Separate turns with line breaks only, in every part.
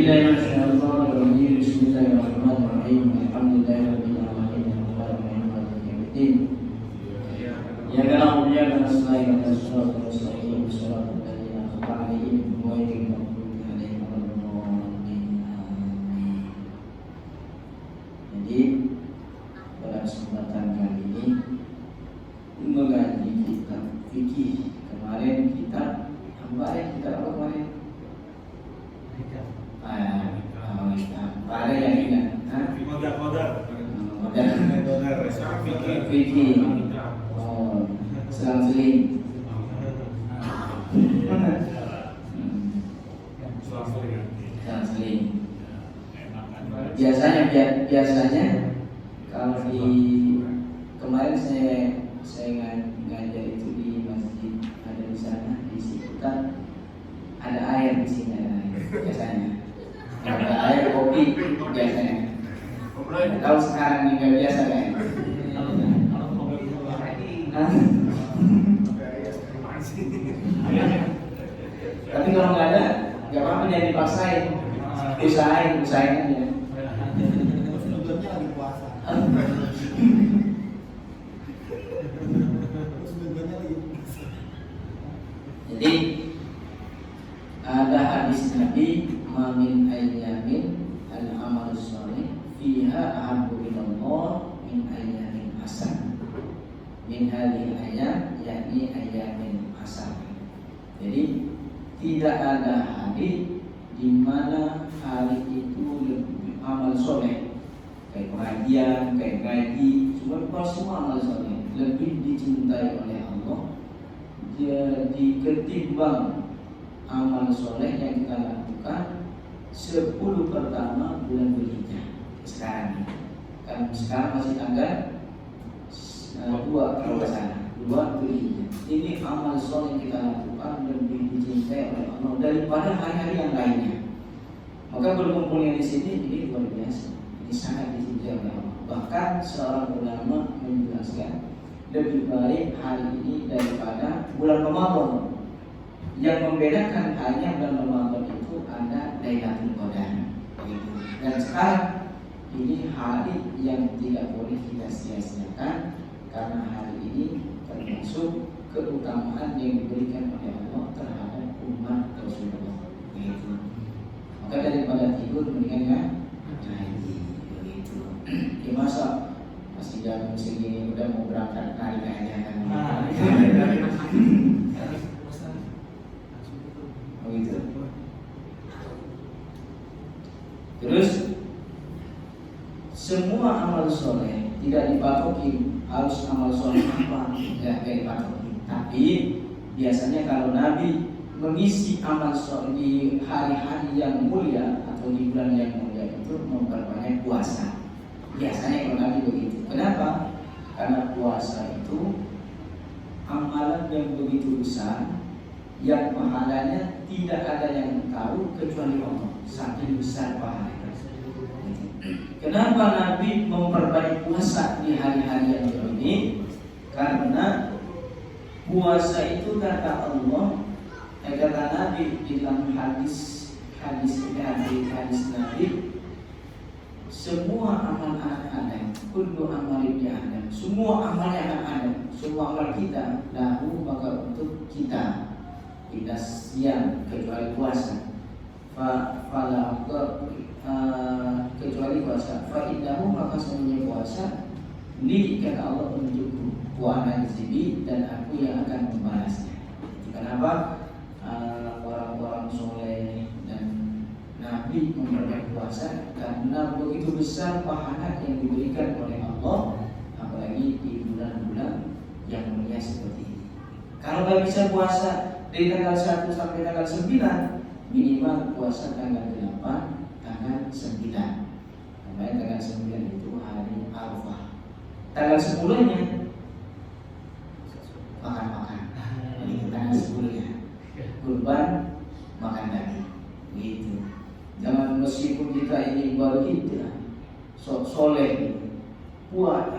Bismillahirrahmanirrahim. Alhamdulillahirabbil alamin. Ya kana ujian dan selain dan surat mustaqim surat al-ladzina alaihim wa yaghfirun alaihim wa Jadi pada kesempatan kali ini mengkaji kitab fikih. Kemarin kita apa kemarin? Ada yang ingat? Modal. Fikih. Selang-seling. Selang-seling. Biasanya kalau di kemarin saya ngajar itu di masjid, ada di sana di Ciputat, ada air di sini, ada air biasanya. Ada air kopi biasanya. Kalau sekarang ini nggak biasa kan? Tapi kalau nggak ada, nggak apa-apa, jangan dipaksain. Usahain aja.
Sebelumnya lagi puasa.
Jadi ada hadis Nabi, "Mamin ayyamin al-amal sholih fiha ahabbu ilallah min ayyamin hasan." Min hadhihi ayam, yakni ayyamin hasan. Jadi tidak ada hari di mana hari itu lebih amal soleh, kayak pengajian, kayak ngaji, semua amal soleh lebih dicintai oleh Allah jadi ketimbang amal soleh yang kita lakukan 10 pertama bulan Dzulhijjah. Sekarang masih tanggal 2 kalau nggak salah, 2 Dzulhijjah. Ini amal soleh yang kita lakukan lebih dicintai oleh Allah daripada hari-hari yang lainnya. Maka berkumpulnya di sini ini luar biasa. Ini sangat dicintai oleh Allah. Bahkan seorang ulama menjelaskan lebih baik hari ini daripada bulan Ramadan. Yang membedakan hanya bulan Ramadan itu ada Lailatul Qadar. Dan sekarang ini hari yang tidak boleh kita sia-siakan, karena hari ini termasuk keutamaan yang diberikan oleh Allah terhadap umat Rasulullah. Begitu. Maka daripada tidur mendingan ngaji. Begitu. Ya masa masih jam segini udah mau berangkat narik aja kan? Begitu. Terus semua amal soleh tidak dipatoki harus amal soleh apa, nggak dipatoki. Tapi biasanya kalau Nabi mengisi amal soleh di hari-hari yang mulia atau di bulan yang mulia itu memperbanyak puasa. Biasanya kalau Nabi begitu. Kenapa? Karena puasa itu amalan yang begitu besar, yang pahalanya tidak ada yang tahu kecuali Allah. Saking besar pahalanya. Kenapa Nabi memperbanyak puasa di hari-hari yang ini? Karena puasa itu kata Allah, kata Nabi di dalam hadis Nabi, semua amal anak Adam, kullu amalin ya Adam, semua amal anak Adam, semua amal kita lahu maka untuk kita tidak siang kecuali puasa. Kecuali puasa. Fa'innahu maka semuanya puasa. Li kata Allah untukku, wa ana jazibi dan aku yang akan membalasnya. Kenapa orang-orang soleh dan Nabi memperbanyak puasa? Karena begitu besar pahala yang diberikan oleh Allah, apalagi di bulan-bulan yang mulia seperti ini. Kalau nggak bisa puasa dari tanggal 1 sampai tanggal 9, minimal puasa tanggal 8, tanggal 9. Namanya tanggal 9 itu hari Arafah. Tanggal 10-nya makan-makan. Ini tanggal 10-nya kurban, makan daging. Gitu. Jangan meskipun kita ini baru hijrah, soleh, buat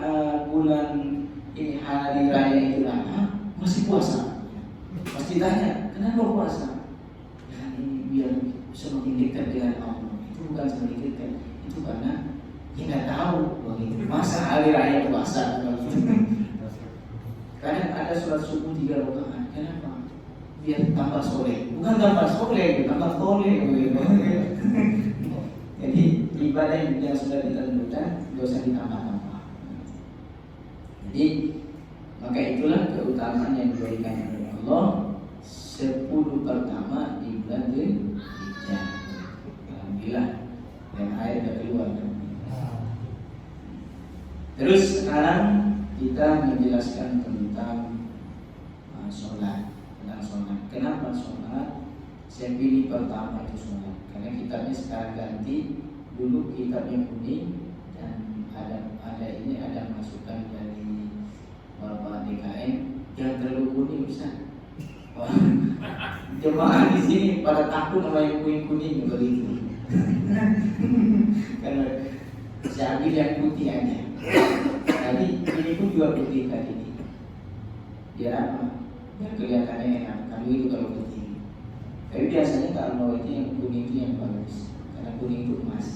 bulan ini hari raya itu masih puasa. Pasti tanya, kenapa puasa? Ya ini biar semakin dekat dengan Allah. bukan sedikit kan, itu karena kita tahu begitu. Masa hari raya puasa kadang ada sholat subuh 3 rakaat, kenapa? Biar tambah soleh, bukan tambah soleh, tambah soleh. Jadi ibadah yang sudah ditentukan dosa ditambah-tambah. Jadi maka itulah keutamaan yang diberikan oleh Allah 10 pertama di bulan Dzulhijjah. Alhamdulillah yang air sudah keluar. Terus sekarang kita menjelaskan tentang sholat. Tentang sholat. Kenapa sholat? Saya pilih pertama itu sholat karena kitabnya sekarang ganti. Dulu kitabnya kuning dan ada masukan dari Bapak DKM yang terlalu kuning bisa. Jemaah di sini pada takut sama yang kuning begitu. Karena saya ambil yang putih aja. Tadi ini pun juga putih tadi ini. Biar apa? Biar kelihatannya enak. Kalau itu kalau putih. Tapi biasanya kalau itu yang kuning itu yang bagus. Karena kuning itu emas.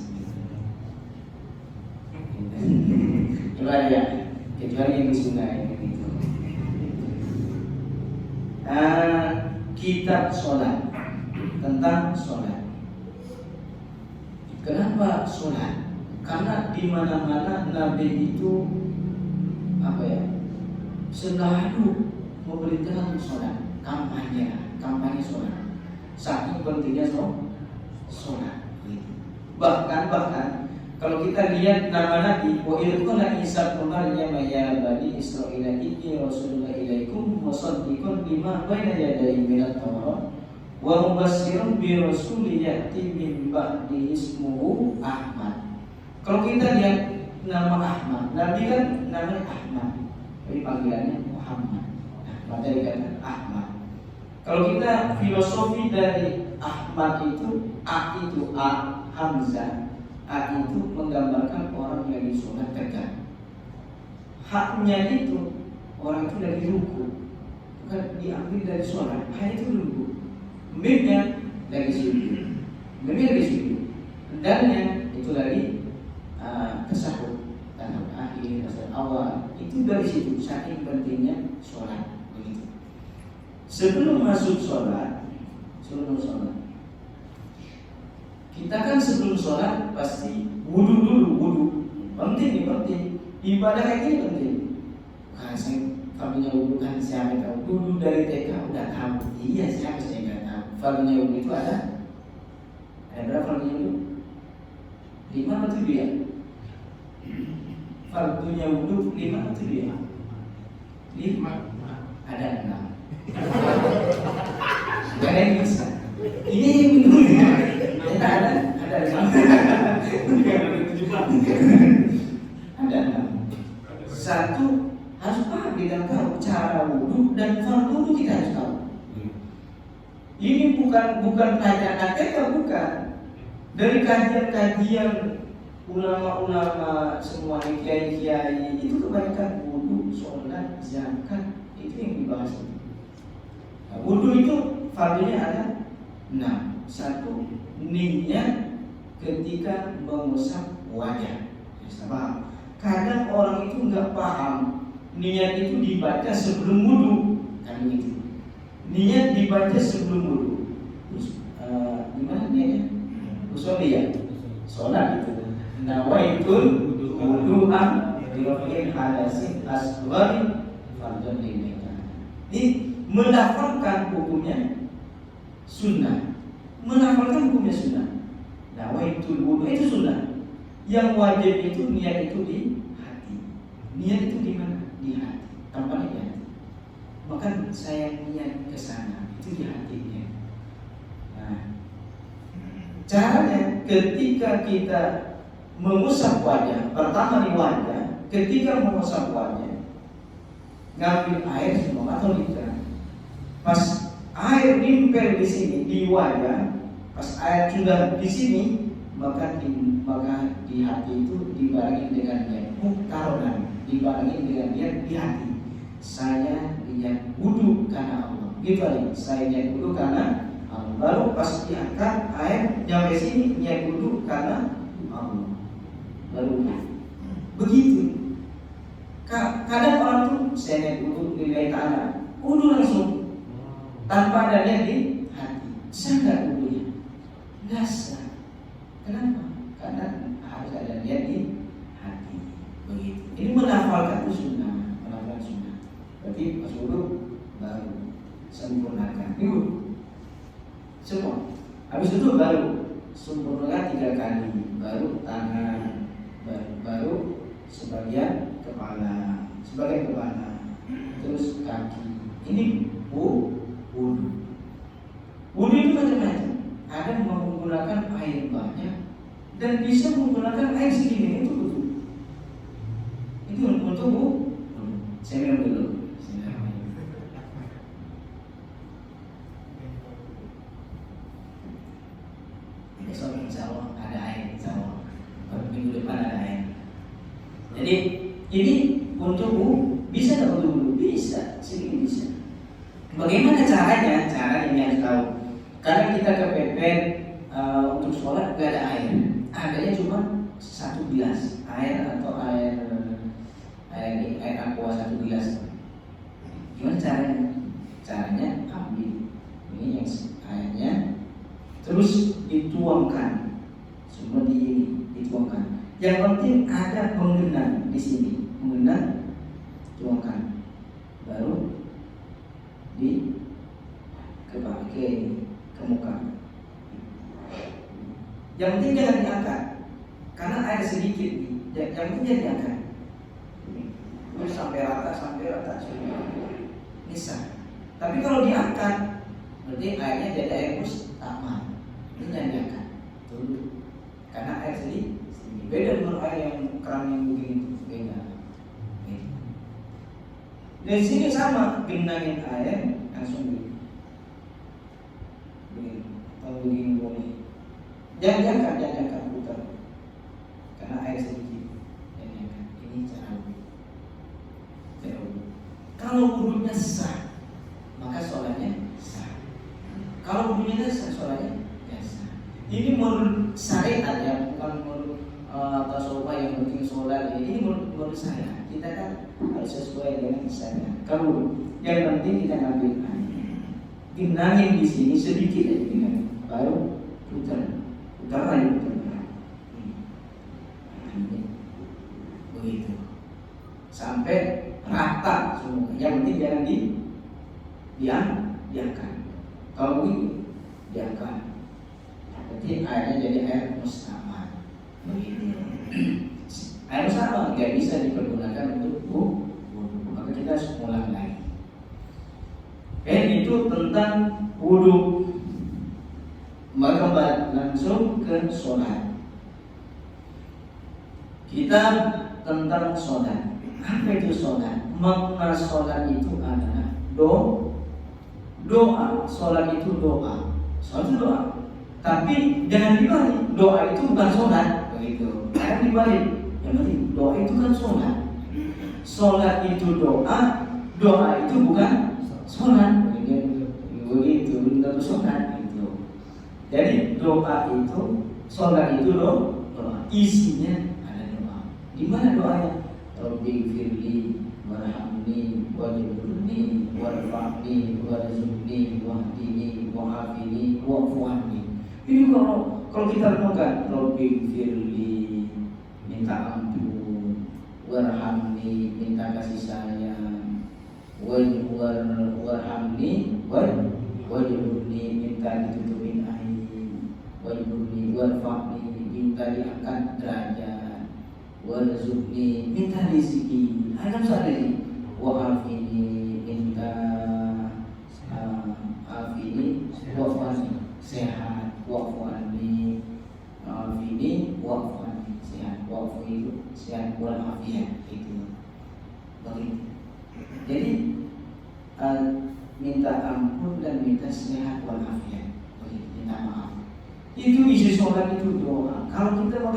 Coba ya, kecuali yang di sungai gitu. Kitab sholat, tentang sholat. Kenapa sholat? Karena di mana-mana Nabi itu selalu memerintahkan sholat, kampanye sholat. Saking pentingnya sholat. Bahkan kalau kita lihat nama Nabi, wa ilqala Isa bin Maryam ya bani Israil inni rasulullah ilaikum musaddiqan lima baina yadayhi minat Taurat wa mubassirun bi rasulin ya'ti min ba'di ismuhu Ahmad. Kalau kita lihat nama Ahmad, Nabi kan namanya Ahmad, tapi panggilannya Muhammad. Maka dikatakan Ahmad. Kalau kita filosofi dari Ahmad itu A Hamzah. A itu menggambarkan orang yang di sholat tegak. Haknya itu orang itu dari ruku, bukan diambil dari sholat. Hanya itu ruku. Mimnya dari sujud. Mimnya dari sujud. Dannya itu dari tasawuf. Tahap akhir, tasawuf awal. Itu dari situ. Saking pentingnya sholat. Begitu. Sebelum masuk sholat, kita kan sebelum sholat pasti wudu. Penting. Ibadah ini penting. Fardunya wudu kan siapa tahu? Wudu dari TK udah tahu. Iya siapa saya nggak tahu. Fardunya wudu itu ada berapa fardunya wudu? 5 atau 7 ya? Fardunya wudu 5 atau 7 ya? 5. Ada 6. Gak ada yang bisa. Ini yang minumnya. Kita ada satu harus paham kita tahu cara wudhu dan fardu wudhu kita harus tahu. Ini bukan pelajaran ATK, bukan. Dari kajian ulama-ulama semua kiai itu kebanyakan wudhu, sholat, zakat itu yang dibahas. Wudhu itu fardunya ada 6. 1 niat ketika mengusap wajah. Sama. Kadang orang itu nggak paham niat itu dibaca sebelum wudu. Kan itu. Niat dibaca sebelum wudu. Terus gimana niatnya? Usolli ya. Sholat itu. Nawaitul wudu'an dirafil hadasin asghari fardhan lillahi. Ini melafalkan hukumnya sunnah. Menafalkan hukumnya sunnah. Nawaitul wudu itu sunnah. Yang wajib itu niat itu di hati. Niat itu di mana? Di hati. Tampaknya di hati. Maka saya niat ke sana itu di hatinya. Nah, caranya ketika kita mengusap wajah, pertama di wajah, ketika mengusap wajah, ngambil air semua atau tidak. Pas air nimpel di sini di wajah, pas air sudah di sini, maka di hati itu dibarengi dengan niat muktaronan, dibarengi dengan niat di hati. Saya niat wudu karena Allah. Gitu aja. Saya niat wudu karena Allah. Baru pas diangkat air nyampe sini niat wudu karena Allah. Baru begitu. Kadang orang tuh saya niat wudu lillahi ta'ala, wudu langsung tanpa ada niat di hati. Sah nggak wudunya? Nggak sah. Kenapa? Karena harus ada niat di hati. Begitu. Ini menghafalkan itu sunnah, menghafalkan sunnah. Berarti pas wudu baru sempurnakan. Ibu semua. Habis itu baru sempurnakan 3 kali. Baru tangan, baru sebagian kepala, terus kaki. Ini wudu. Wudu itu macam-macam. Ada yang menggunakan air banyak dan bisa menggunakan air segini. Itu betul. Itu untuk wudu. Saya minum dulu. Besok insya Allah ada air, insya Allah. Minggu depan ada air. Jadi ini untuk bisa tak untuk wudu? Bisa, sedikit bisa. Bagaimana caranya? Cara ini harus tahu. Karena kita kepepet untuk sholat gak ada air. Adanya cuma 1 gelas air atau air aqua 1 gelas. Gimana caranya? Caranya ambil ini yang airnya, terus dituangkan, semua dituangkan. Yang penting ada penggenang di sini, penggenang, tuangkan, baru ke muka. Yang penting jangan diangkat, karena air sedikit. Yang penting jangan diangkat. Terus sampai rata ini sah. Tapi kalau diangkat, berarti airnya jadi air musta'mal. Ini jangan diangkat dulu, karena air sedikit. Beda dengan air yang keran yang begini, beda. Dari sini sama, genangin air langsung begini. Kalau begini boleh. Jangan diangkat putar, karena air sedikit. Jangan diangkat. Ini cara wudu. Kalau wudunya sah, maka sholatnya sah. Kalau wudunya sah, sholatnya sah. Ini menurut syariat ya, bukan menurut tasawuf yang penting sholat. Ini menurut saya. Kita kan harus sesuai dengan syariat. Kalau yang penting kita ngambil air, genangin di sini sedikit aja, baru putar lagi. Begitu sampai rata semua. Yang penting jangan diangkat. Kalau begitu diangkat, berarti airnya jadi air musta'mal. Begitu. Air musta'mal nggak bisa dipergunakan untuk wudu, maka kita harus ulang lagi. Itu tentang wudu. Maka langsung ke sholat. Kita tentang sholat. Apa itu sholat? Makna sholat itu adalah doa. Sholat itu doa. Sholat itu doa. Tapi jangan dibalik. Doa itu bukan sholat. Begitu. Jangan dibalik. Yang penting doa itu kan sholat. Sholat itu doa. Doa itu bukan sholat. Begitu. Bentuk sholat itu. Jadi doa itu, sholat itu doa. Isinya ada doa. Di mana doanya? Rabbi firli warhamni wajibni warfa'ni warzuqni wahdini wa'afini wa'fu'anni. Ini kalau kita renungkan, Rabbi firli, minta ampun, warhamni, minta kasih sayang, warhamni wajibni, minta ditutupin air, wajibni warfa'ni, minta diangkat derajat, warzuqni, minta rezeki, ada rezeki, wa'afini, minta afini, wa'afani, sehat, wa'afani, afini, wa'afani, sehat, wa'afu itu sehat, wa'afiat itu. Begitu. Jadi minta ampun dan minta sehat walafiat, minta maaf. Itu isi sholat itu doa. Kalau kita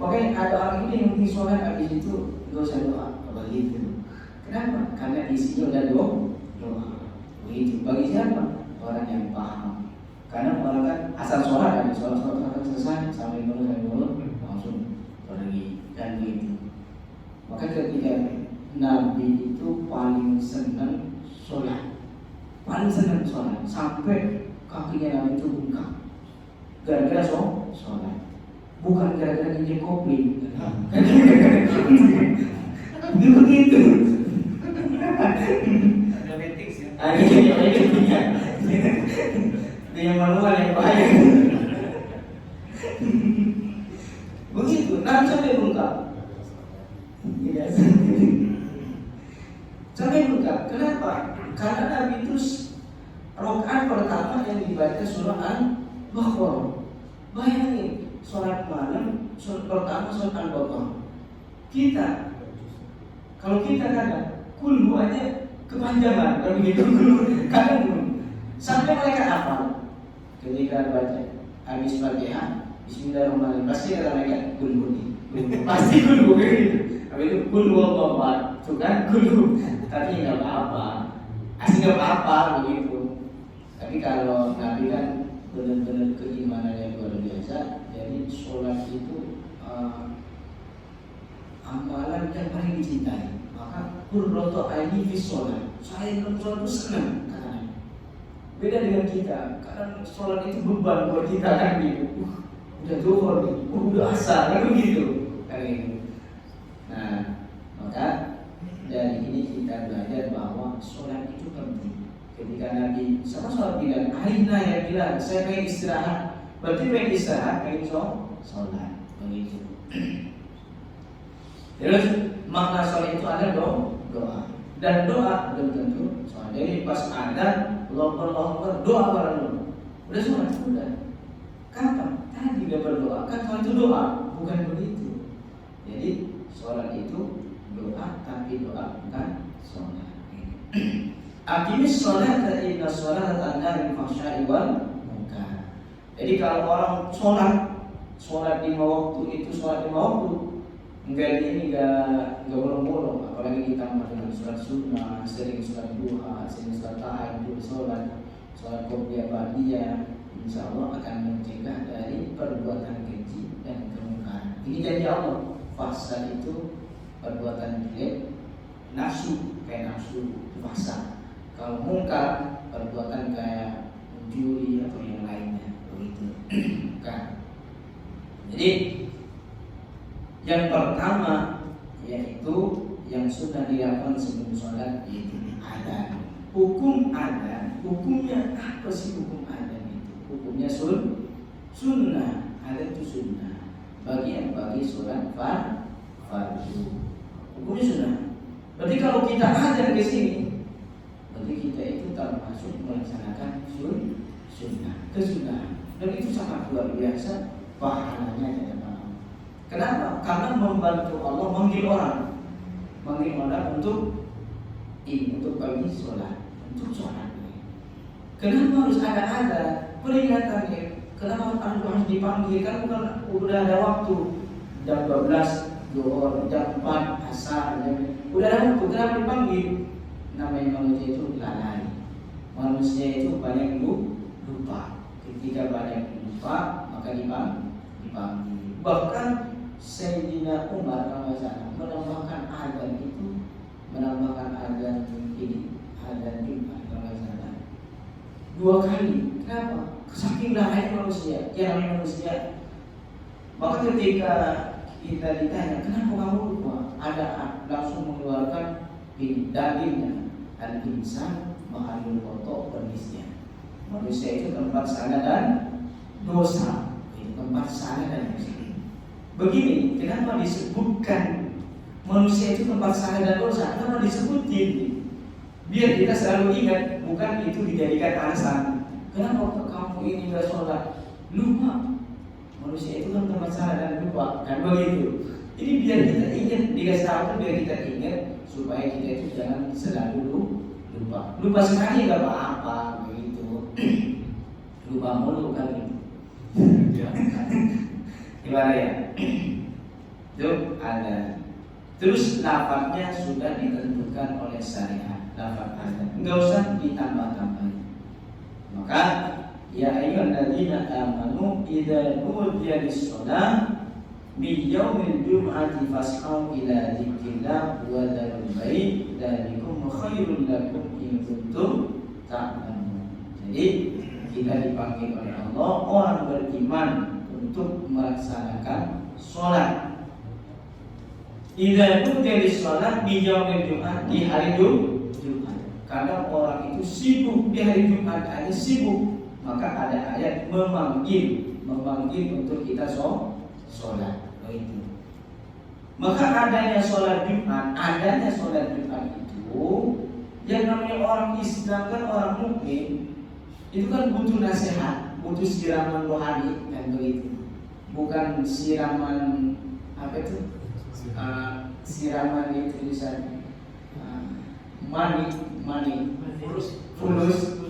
pakai ada orang ini yang penting sholat, habis itu nggak usah doa, begitu. Kenapa? Karena isinya udah doa. Begitu. Bagi siapa? Orang yang paham. Karena orang kan asal sholat aja, sholat selesai sampai dulu langsung pergi dan begitu. Maka ketika Nabi itu paling senang sholat, sampai kakinya Nabi itu bengkak gara-gara sholat, bukan gara-gara nginjek kopi. Begitu.
Diabetes ya.
Dia manual yang bahaya. Begitu, Nabi sampai bengkak. Iya. Sampai bengkak. Kenapa? Karena Nabi itu rakaat pertama yang dibaca surah Al-Baqarah. Bayangin, sholat malam, sholat pertama sholat Al-Baqarah. Kalau kita kadang kulhu aja kepanjangan, kalau begitu kadang sampai mereka hafal. Ketika baca habis Fatihah, Bismillahirrahmanirrahim, pasti kata mereka kulhu nih, pasti kulhu gitu. Tapi itu kulhu apa? Itu kan kulhu, tapi nggak apa-apa, asli nggak apa-apa begitu. Tapi kalau Nabi kan benar-benar keimanan yang luar biasa, jadi sholat itu amalan yang paling dicintai. Maka qurratu aini fi sholat, saya dalam sholat itu senang katanya. Beda dengan kita, kadang sholat itu beban buat kita kan gitu. Udah zuhur nih, udah asar kan begitu kan gitu. Nah, maka dari ini kita belajar bahwa sholat itu penting. Ketika Nabi sama sholat bilang, aina ya bilang, saya pengen istirahat. Berarti pengen istirahat, pengen sholat begitu. Terus makna sholat itu ada doa dan doa belum tentu sholat. Jadi pas ada Allah doa bareng udah sholat udah. Kapan? Tadi dia berdoa kan sholat itu doa, bukan begitu. Jadi sholat itu doa tapi doa bukan sholat. Aqimis sholat inna sholat tanha anil fahsya'i wal munkar. Jadi kalau orang sholat 5 waktu itu sholat 5 waktu enggak bolong-bolong, apalagi ditambah dengan sholat sunnah, sering sholat duha, sering sholat tahajud, sholat qobliyah ba'diyah, insya Allah akan mencegah dari perbuatan keji dan kemungkaran. Ini janji Allah. Fahsya itu perbuatan jelek, nafsu kayak nafsu fahsya. Kalau mungkar perbuatan kayak mencuri atau yang lainnya begitu. Kan? Jadi yang pertama yaitu yang sudah dilakukan sebelum sholat yaitu adzan. Hukum adzan, hukumnya apa sih hukum adzan itu? Hukumnya sunnah, adzan itu sunnah. Bagi sholat fardu. Hukumnya sunnah. Berarti kalau kita adzan ke sini, berarti kita itu termasuk melaksanakan sunnah, kesunahan. Dan itu sangat luar biasa pahalanya. Kenapa? Karena membantu Allah manggil orang untuk bagi sholat, untuk sholat. Kenapa harus ada peringatannya? Kenapa harus dipanggil? Kan bukan udah ada waktu jam 12 zuhur, jam 4 asar, udah ada waktu. Kenapa dipanggil? Namanya manusia itu lalai. Manusia itu banyak lupa. Ketika banyak lupa maka dipanggil. Bahkan Sayyidina Umar menambahkan adzan ini adzan Jumat Ramadan 2 kali. Kenapa? Saking lalainya manusia, yang namanya manusia. Maka ketika kita ditanya kenapa kamu lupa, ada langsung mengeluarkan dalilnya. Al-insan mahalul kotor penisnya. Manusia itu tempat salah dan dosa. Itu tempat salah dan dosa. Begini, kenapa disebutkan manusia itu tempat salah dan dosa? Kenapa disebutin? Biar kita selalu ingat, bukan itu dijadikan alasan. Kenapa kamu ini nggak sholat? Lupa. Manusia itu kan tempat salah dan lupa, kan begitu. Jadi biar kita ingat, dikasih tahu biar kita ingat supaya kita itu jangan selalu lupa. Lupa sekali nggak apa-apa, begitu. Lupa mulu kan gitu. Gimana ya? Itu ada. Terus lafadznya sudah ditentukan oleh syariat. Lafadz ada, nggak usah ditambah-tambah. Maka Ya ayyuhalladzina amanu idza nudiya lis-shalah min yaumil jum'ati fas'au ila dzikrillah wa dzarul bait dzalikum khairul lakum in kuntum ta'lamun. Jadi kita dipanggil oleh Allah orang beriman untuk melaksanakan sholat. Idza nudiya lis-shalah min yaumil jum'ah, di hari Jumat. Kadang orang itu sibuk di hari Jumat, hanya sibuk, maka ada ayat memanggil untuk kita sholat. Begitu. Maka adanya sholat Jumat itu, yang namanya orang Islam kan orang mukmin, itu kan butuh nasihat, butuh siraman rohani kan begitu. Bukan siraman apa itu? Siraman itu misalnya mani fulus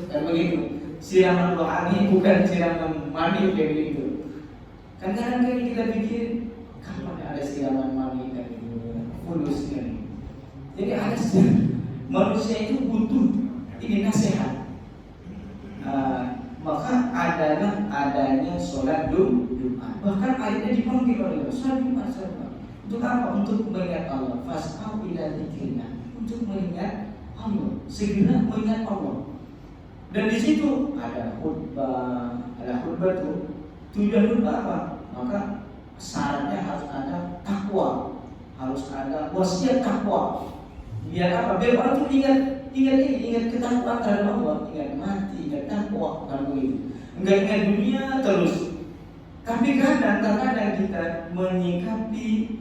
kayak begitu. Siraman rohani bukan siraman mani kayak begitu. Kan kadang-kadang kita pikir kapan ada siraman mani kayak begitu, fulus kan. Jadi ada manusia itu butuh ini nasihat. Maka adanya sholat Jumat. Bahkan ayatnya dipanggil oleh Allah, sholat Jumat. Untuk apa? Untuk mengingat Allah. Fas'au ila dzikrillah. Untuk mengingat Allah, segera mengingat Allah. Dan di situ ada khutbah itu. Tujuan khutbah apa? Maka syaratnya harus ada takwa, harus ada wasiat takwa. Biar apa? Biar orang itu ingat ketakwaan terhadap Allah, ingat mati, ingat takwa, kan begitu. Enggak ingat dunia terus. Tapi kadang-kadang kita menyikapi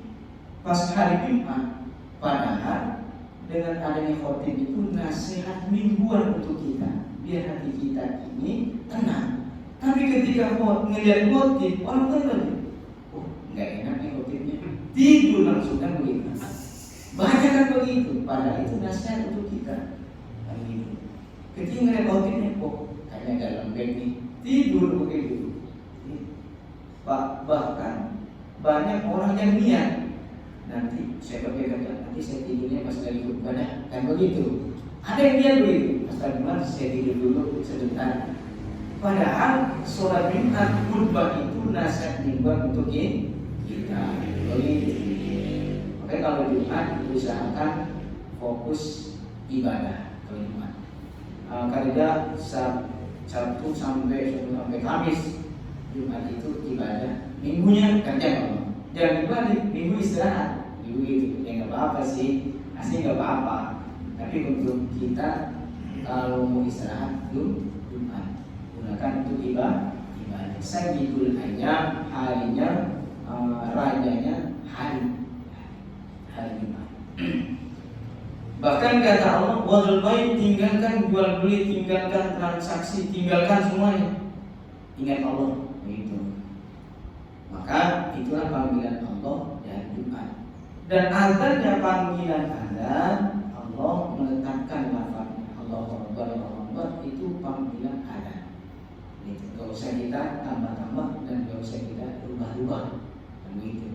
pas hari Jumat, padahal dengan adanya khotib itu nasihat mingguan untuk kita, biar hati kita ini tenang. Tapi ketika ngelihat khotib, orang tenang, oh nggak enak nih khotibnya, tidur langsung kan begitu. Banyak kan begitu, padahal itu nasihat untuk kita. Kan begitu. Ketika ngelihat khotibnya, oh kayaknya agak lembek nih, tidur begitu. Bahkan banyak orang yang niat, nanti saya pakai kerja, nanti saya tidurnya pas lagi khutbah, kan begitu. Ada yang dia begitu, pas Jumat saya tidur dulu sebentar. Padahal sholat Jumat khutbah itu nasihat mingguan untuk kita. Begitu. Makanya kalau Jumat usahakan fokus ibadah kalau Jumat. Karena Sabtu sampai Kamis, Jumat itu ibadah, minggunya kerja Allah. Jangan dibalik, minggu istirahat. Minggu itu ya nggak apa-apa sih, asli nggak apa-apa. Tapi untuk kita kalau mau istirahat Jumat, gunakan untuk ibadah. Sayyidul ayyam, harinya rajanya hari Jumat. Bahkan kata Allah, wadul bait, tinggalkan jual beli, tinggalkan transaksi, tinggalkan semuanya. Ingat Allah. Begitu. Maka itulah panggilan Allah dari Jumat. Dan adanya panggilan azan, Allah meletakkan lafaznya Allahu Akbar itu panggilan azan. Gitu. Gak usah kita tambah-tambah dan gak usah kita rubah-rubah. Begitu.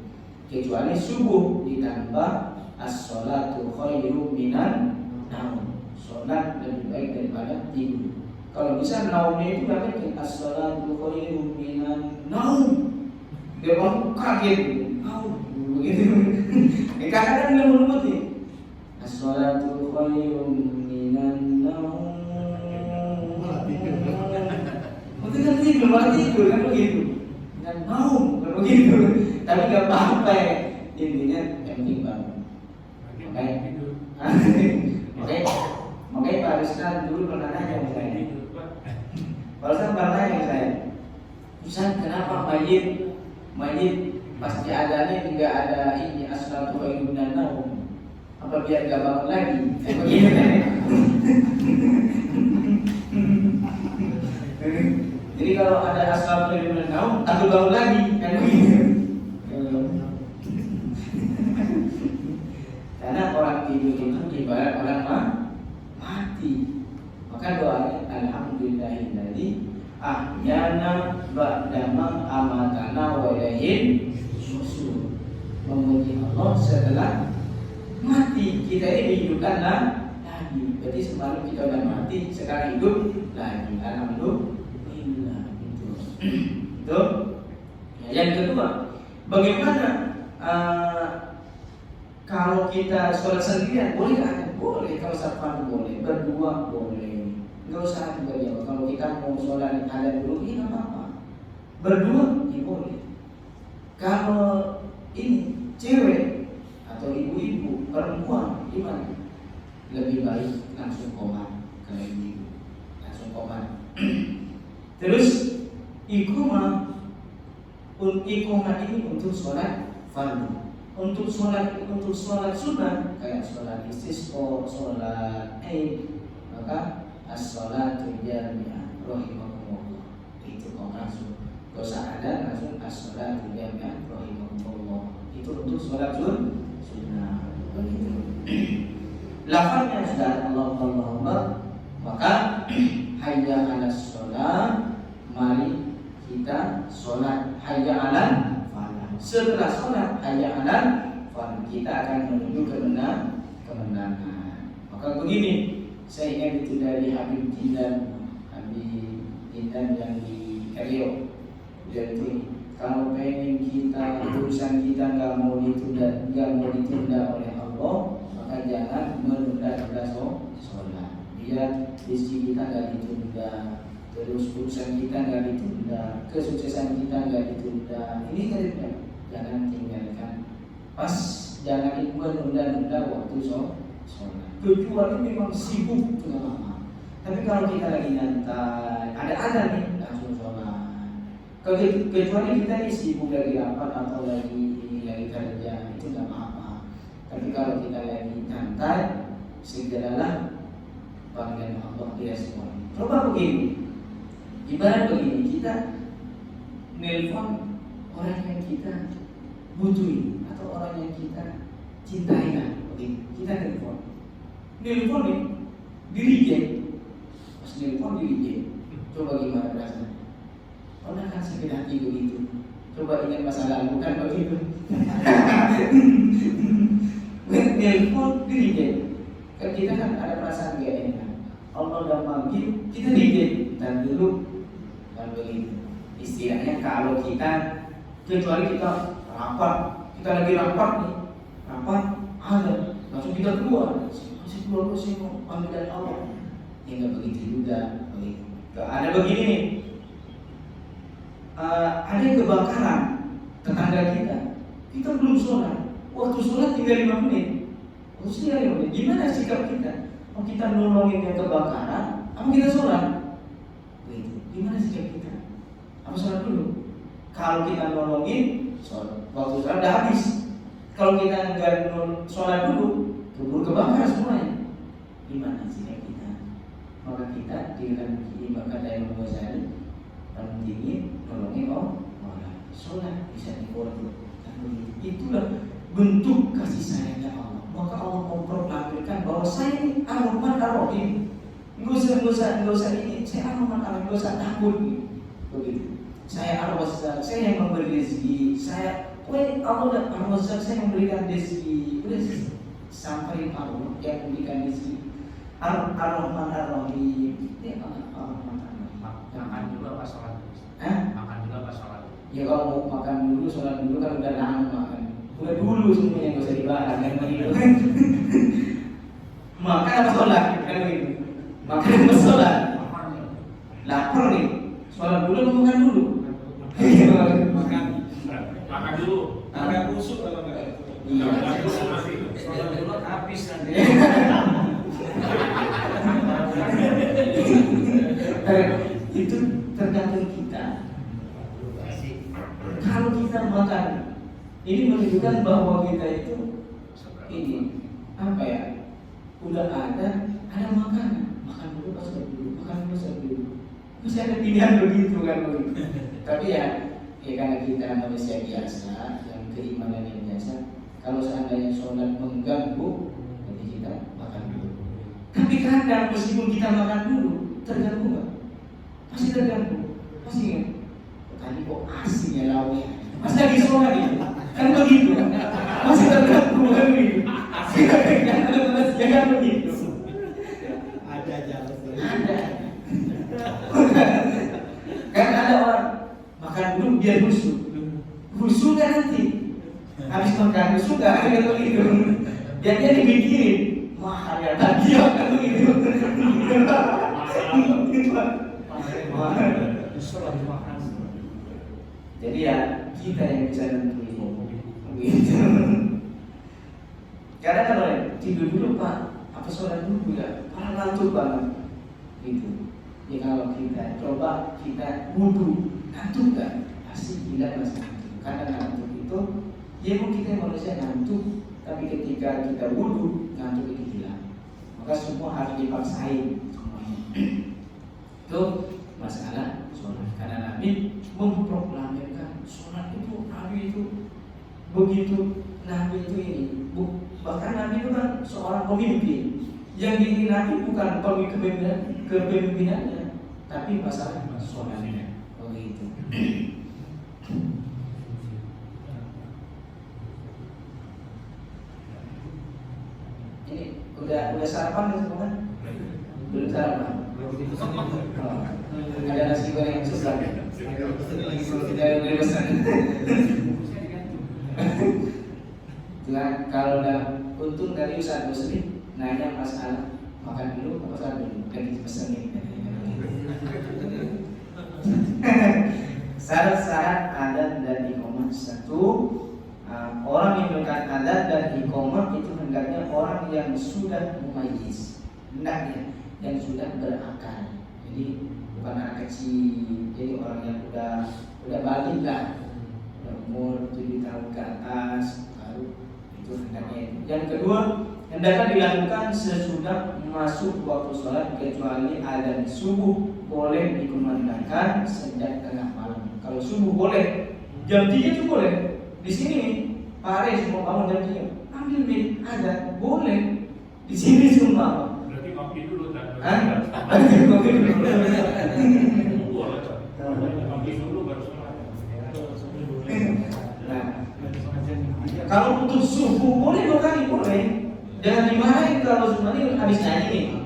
Kecuali subuh ditambah as-sholatu khairum minan naum. Sholat lebih baik daripada tidur. Kalau bisa naumnya itu berarti as-sholatu khairum minan naum. Dia orang kaget, begitu. Kadang-kadang dia menutup nih. As-sholatu khairum minan naum. Mungkin kan tidur, malah tidur kan begitu. Dan naum kan begitu. Tapi nggak apa-apa ya. Intinya yang penting bangun. Makanya Pak Ruslan dulu pernah nanya ke saya. Pak Ruslan pernah nanya ke saya, Ustaz, kenapa mayit pas diadanya tidak ada ini as-salatu khairum minan naum? Apa biar gak bangun lagi? Begitu kan? Jadi kalau ada as-salatu khairum minan naum, takut bangun lagi kan begitu? Karena orang tidur itu ibarat orang mati. Maka doanya alhamdulillahilladzi ahyana ba'dama amatana wa ilaihin nusyur. Memuji Allah setelah mati. Kita ini dihidupkan lagi. Berarti semalam kita udah mati, sekarang hidup lagi. Alhamdulillah. illa itu. Itu. Yang kedua, bagaimana kalau kita sholat sendirian boleh nggak? Boleh. Kalau satu boleh, berdua boleh. Nggak usah juga jauh. Kalau kita mau sholat ada dulu, ini nggak apa-apa. Berdua, ya boleh. Kalau ini cewek atau ibu-ibu, perempuan, gimana? Lebih baik langsung koma kalau ibu, langsung koma. Terus iqamah ini untuk sholat fardu. Untuk sholat sunnah kayak sholat istisqa, sholat Id, maka as-sholatu jami'ah rahimakumullah. Itu kau langsung, kau ada langsung as-sholatu jami'ah rahimakumullah. Itu untuk sholat sunnah. Begitu. Lafaznya sudah Allah, maka hayya 'alas sholat, mari kita sholat, hayya 'alal falah. Setelah sholat hayya 'alal falah, kita akan menuju kemenangan. Maka begini, saya ingat itu dari Habib Jindan yang di Kario. Jadi kalau pengen kita urusan kita nggak mau ditunda oleh Allah, maka jangan menunda-nunda sholat. Biar rezeki kita nggak ditunda, terus urusan kita nggak ditunda, kesuksesan kita nggak ditunda. Ini jangan tinggalkan. Pas jangan menunda-nunda waktu sholat. Kecuali memang sibuk itu nggak apa-apa. Tapi kalau kita lagi nyantai, ada nih langsung sholat. Kecuali kita nih sibuk lagi rapat atau lagi kerja, itu nggak apa-apa. Tapi kalau kita lagi nyantai, segeralah panggilan Allah direspon. Coba begini, ibarat begini, kita nelpon orang yang kita butuhin atau orang yang kita cintai lah, begini. Kita nelpon nih, di-reject. Pas nelpon di-reject, coba gimana rasanya? Pernah kan sakit hati begitu? Coba ingat masa lalu kan begitu. Nelpon di-reject. Kan kita kan ada perasaan gak enak. Allah udah manggil, kita reject. Dan dulu kan begitu. Istilahnya kalau kita, kecuali kita rapat, kita lagi rapat nih, rapat ada, langsung kita keluar. Masih keluar sih mau panggilan Allah. Ya nggak begitu juga. Begitu. Ada begini nih, ada kebakaran tetangga kita belum sholat. Waktu sholat tinggal 5 menit. Gimana sikap kita? Mau kita nolongin yang kebakaran, apa kita sholat? Begitu. Gimana sikap kita? Apa sholat dulu? Kalau kita nolongin, sholat. Waktu sholat udah habis. Kalau kita nggak sholat dulu, keburu kebakar semuanya. Gimana sikap kita? Maka kita dengan maka dari Ghazali pentingin nolongin orang. Sholat bisa dikorban. Itulah bentuk kasih sayangnya Allah. Maka Allah memproklamirkan bahwa saya ini Ar-Rahman Ar-Rahim. Enggak usah ini. Saya Ar-Rahman Ar-Rahim, enggak usah takut. Begitu. Saya Ar-Razzaq, saya yang memberi rezeki. Allah dan Ar-Razzaq, saya memberikan rezeki. Udah sampai Allah yang memberikan rezeki. Ar-Rahman Ar-Rahim. Ini Ar-Rahman Ar-Rahim.
Makan dulu apa sholat? Makan dulu apa sholat?
Ya kalau mau makan dulu, sholat dulu kan udah lama kan. Udah dulu semuanya nggak usah dibahas kan begitu. Makan apa sholat kan begitu. Makan apa sholat? Lapar nih. Sholat dulu atau makan dulu?
Makan dulu.
Agak kusuk kalau nggak.
Iya.
Sholat dulu habis nanti.
Itu tergantung kita. Kalau kita makan, ini menunjukkan bahwa kita itu ini apa ya? Udah ada makanan, makan dulu pas dulu, makan dulu pas dulu. Masih ada pilihan begitu kan begitu. Tapi ya karena kita manusia biasa, yang keimanan yang biasa. Kalau seandainya sholat mengganggu, jadi kita makan dulu. Tapi kadang meskipun kita makan dulu, terganggu nggak? Pasti terganggu, pasti nggak? Tadi kok asin ya lauknya? Pas lagi sholat itu, kan begitu? Masih terganggu kan begitu? Ya kan begitu?
Ada jalan.
Ada. dulu biar khusyuk. Khusyuk kan nanti. Habis makan khusyuk gak ada begitu. Jadi dia dipikirin, wah ada lagi kan begitu. Jadi ya kita yang bisa nentuin begitu. Karena kalau tidur dulu Pak, apa sholat dulu ya, karena ngantuk banget gitu. Ya kalau kita coba kita wudu, ngantuk kan? Pasti tidak masih ngantuk. Karena ngantuk itu, ya kita manusia ngantuk, tapi ketika kita wudu, ngantuk itu hilang. Maka semua harus dipaksain semuanya. Itu masalah sholat. Karena Nabi memproklamirkan sholat itu, Nabi itu begitu, Nabi itu ini. Bahkan Nabi itu kan seorang pemimpin. Yang diingin Nabi bukan kepemimpinannya, tapi masalah sholatnya. Begitu. Ini udah sarapan kan semua kan? Belum sarapan. Oh, ada nasi goreng sebelah. Sudah pesan. Nah, kalau udah untung dari Ustaz Muslim nanya masalah makan dulu apa saat dulu kan pesan nih. Syarat-syarat adat dan iqamah. Satu, orang yang melakukan adat dan iqamah itu hendaknya orang yang sudah mumayyiz, hendaknya yang sudah berakal. Jadi bukan anak kecil, jadi orang yang udah balik lah, udah umur 7 tahun ke atas, baru itu hendaknya. Yang kedua, hendaknya dilakukan sesudah masuk waktu sholat kecuali adzan subuh boleh dikumandangkan sejak tengah malam. Kalau subuh boleh, jam 3 itu boleh. Di sini nih, pare semua bangun jam 3, ambil nih adzan boleh. Di sini semua.
Berarti ngopi dulu kan?
Ngopi dulu.
Ngopi dulu baru sholat.
Nah, kalau untuk subuh boleh 2 kali boleh. Jangan dimarahin kalau semuanya habis nyanyi nih.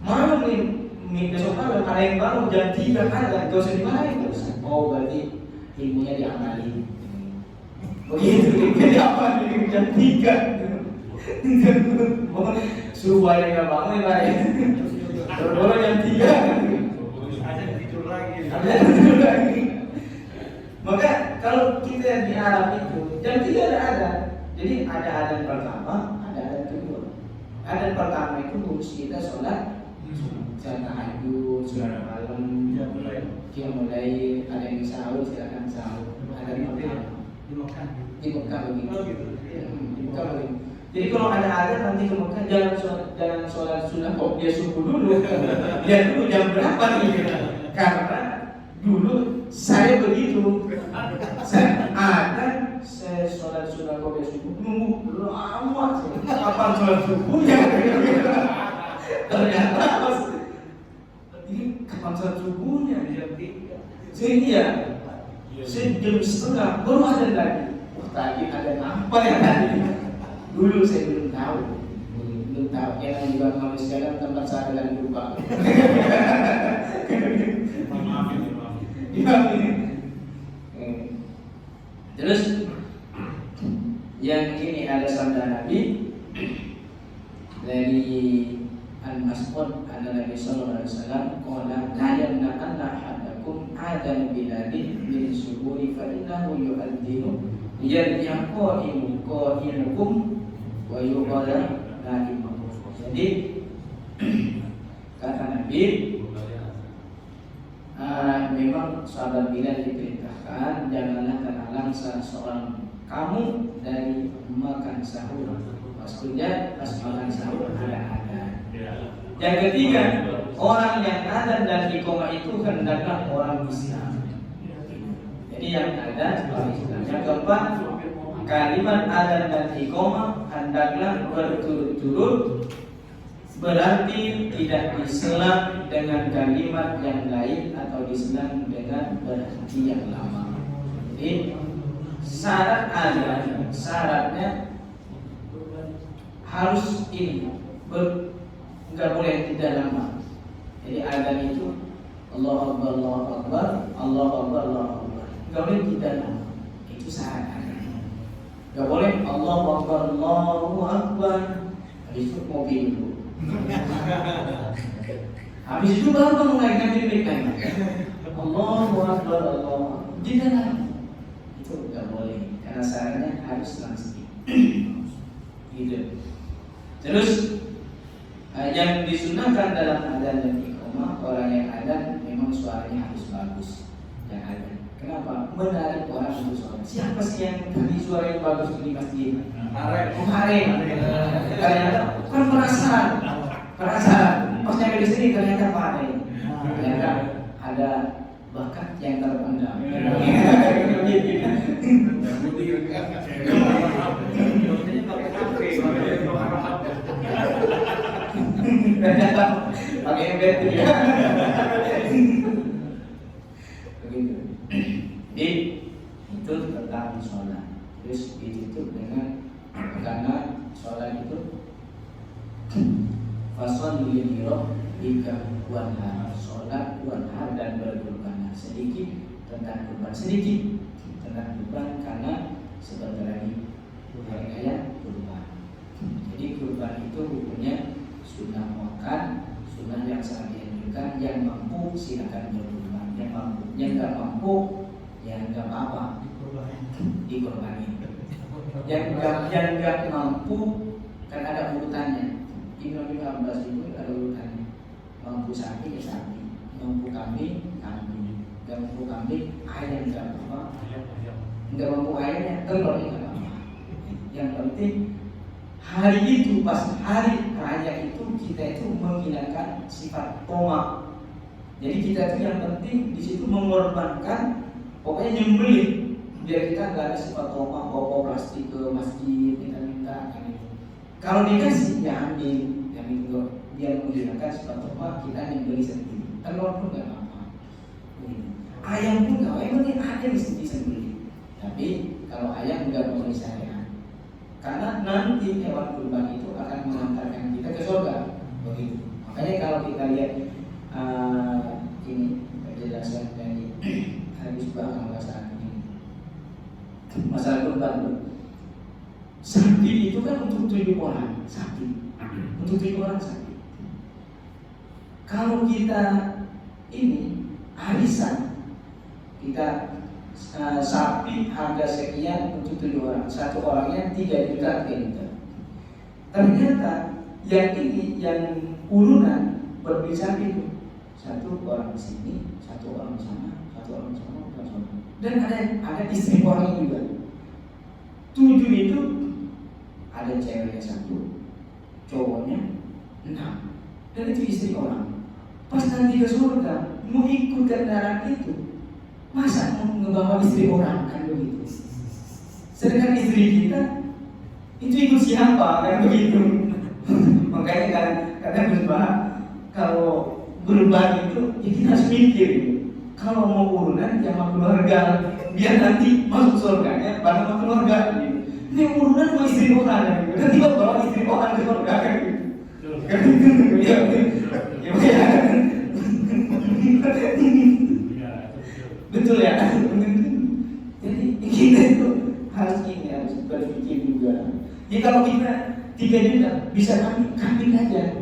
Malam nih besok malam ada yang baru jam 3 ada, gak usah dimarahin terus. Oh berarti ilmunya diamalin. Begitu ilmunya diamalin jam 3. Subuh aja nggak bangun ya. Baru jam 3.
Ada tidur lagi.
Ada tidur lagi. Maka kalau kita di Arab itu jam 3 ada. Jadi ada adzan pertama, ada adzan kedua. Adzan pertama itu harus kita sholat tahajud, sholat malam, dia mulai ada yang sahur, silakan sahur. Ada yang di Mekah begitu. Di Mekah begitu. Jadi kalau ada adzan nanti ke Mekah jangan sholat sunnah kok dia subuh dulu. Dia dulu jam berapa nih? Karena dulu saya begitu. Saya sholat sunnah kok dia subuh nunggu lama. Kapan sholat subuhnya? Ternyata pas ini kapan sholat subuhnya? Jadi ya, jam setengah baru ada lagi. Wah tadi ada apa ya tadi? Dulu saya belum tahu. Yang juga manusia kan tempat saya dan lupa. Terus yang ini ada sabda Nabi dari Al-Mas'ud Nabi sallallahu alaihi wasallam qala la yamna'anna ahadakum adan biladin min subuhi fa innahu yu'adzinu qa'imukum wa yuqala na'imakum. Jadi kata Nabi memang sahabat Bilal diperintahkan janganlah terhalang salah seorang kamu dari makan sahur. Maksudnya pas makan sahur ada. Yang ketiga, orang yang adzan dan iqamah itu hendaklah orang Islam. Jadi yang adzan orang Islam. Yang keempat, kalimat adzan dan iqamah hendaklah berturut-turut, berarti tidak diselang dengan kalimat yang lain atau diselang dengan berhenti yang lama. Jadi syarat adzan, syaratnya harus ini nggak boleh tidak lama. Jadi adzan itu Allah Akbar, Allah Akbar, Allah Akbar, Allah Akbar. Gak boleh kita itu syarat. Gak boleh Allahu Akbar. Habis itu mobil dulu. Habis itu baru mengaitkan diri lain. Allahu Akbar, di dalam itu gak boleh karena syaratnya harus langsung. Gitu. Terus yang disunahkan dalam adzan dan iqamah, orang yang adzan memang suaranya harus bagus. Yang adzan. Kenapa? Menarik orang untuk sholat. Siapa sih yang tadi suara yang bagus di masjid? Kemarin. Ternyata kan perasaan. Pas nyampe di sini ternyata Pak ternyata ada bakat yang terpendam. Ternyata pakai ember ya. Begitu. Jadi itu tentang sholat. Terus ditutup dengan karena sholat itu fason liliro jika wanhar, sholat wanhar dan berkurban sedikit tentang kurban karena sebentar lagi hari raya kurban. Jadi kurban itu hukumnya sunnah muakkad, sunnah yang sangat dianjurkan. Yang mampu silakan berkurban, yang nggak mampu ya nggak apa-apa dikorbanin. Yang nggak mampu kan ada urutannya. Ibnu Abbas itu ada urutannya. Mampu sapi ya sapi, mampu kambing, nggak mampu kambing ayam nggak apa-apa, nggak mampu ayamnya telur nggak apa-apa. Yang penting hari itu pas hari raya itu kita itu menghilangkan sifat tomak. Jadi kita itu yang penting di situ mengorbankan, pokoknya nyembelih biar kita nggak ada sifat tomak, bawa plastik ke masjid minta-minta kan itu. Kalau dikasih ya ambil, yang itu biar menghilangkan sifat tomak, kita nyembelih sendiri. Telur pun nggak apa-apa, ayam pun nggak apa-apa, yang penting ada yang disembelih. Tapi kalau ayam nggak boleh syariat, karena nanti hewan kurban itu akan mengantarkan kita ke surga. Begitu. Makanya kalau kita lihat ini penjelasan dari hadis bahkan masalah ini, masalah kurban, sapi itu kan untuk 7 orang sapi, untuk 7 orang sapi. Kalau kita ini arisan, kita sapi harga sekian untuk 7 orang, satu orangnya 3 juta. Ternyata yang ini yang urunan berpisah itu, satu orang di sini, satu orang di sana, satu orang di sana, dan ada istri orang juga. 7 itu ada ceweknya 1, cowoknya 6, dan itu istri orang. Pas nanti ke surga mau ikut kendaraan itu, masa mau ngebawa istri orang kan begitu? Sedangkan istri kita itu ikut siapa kan begitu? Makanya kan kata berubah, kalau berubah itu ya kita harus mikir gitu. Kalau mau urunan ya sama keluarga, biar nanti masuk surganya bareng sama keluarga gitu. Ini urunan sama istri orang gitu. Nanti bawa istri orang ke surga kan gitu. Kan gitu ya. Betul ya. Jadi kita itu harus berpikir juga. Jadi kalau kita 3 juta bisa kambing aja,